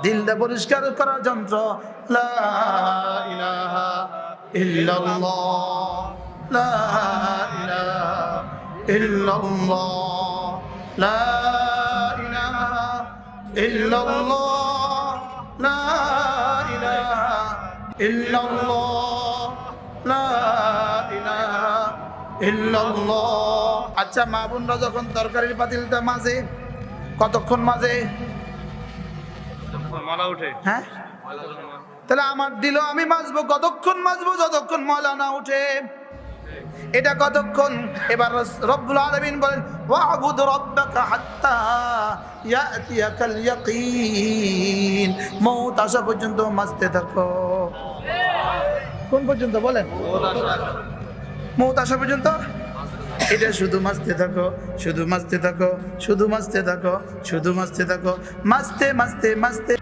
দিলটা পরিষ্কার করার যন্ত্র। লা ইলাহা ইল্লাল্লাহ, লা ইলাহা ইল্লাল্লাহ, লা ইলাহা ইল্লাল্লাহ, লা ইলাহা ইল্লাল্লাহ, লা ইলাহা ইল্লাল্লাহ। আচ্ছা, মা বোনরা যখন তরকারির পাতিলটা মাজে কতক্ষণ মাজে? মালা উঠে। হ্যাঁ, তাহলে আমার দিল আমি মাজবো কতক্ষণ? মাজবো যতক্ষণ ময়লা না উঠে। এটা কতক্ষণ? এবার রব্বুল আলামিন বলেন ওয়া'বুদ রাব্বাকা হাত্তা ইয়াতিয়াকাল ইয়াকিন, মওত আসা পর্যন্ত মাজতে থাকো। কোন পর্যন্ত বলেন? মওত আসা পর্যন্ত। এটা শুধু মাজতে থাকো, শুধু মাজতে থাকো, শুধু মাজতে থাকো, শুধু মাজতে থাকো, মাজতে মাজতে মাজতে